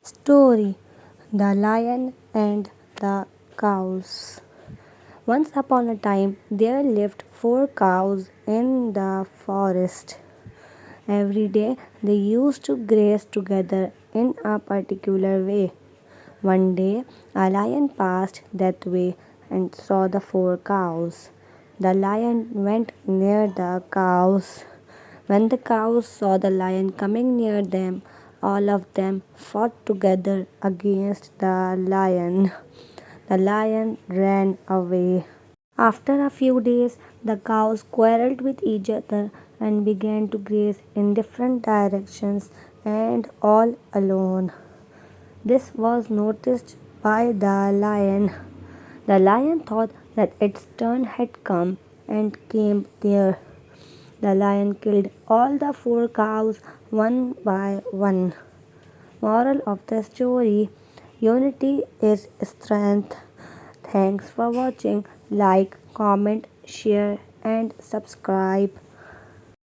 Story: The Lion and the Cows. Once upon a time, there lived four cows in the forest. Every day, they used to graze together in a particular way. One day, a lion passed that way and saw the four cows. The lion went near the cows. When the cows saw the lion coming near them, all of them fought together against the lion. The lion ran away. After a few days, the cows quarreled with each other and began to graze in different directions and all alone. This was noticed by the lion. The lion thought that its turn had come and came near. The lion killed all the four cows one by one. Moral of the story: Unity is strength. Thanks for watching. Like, comment, share, and subscribe.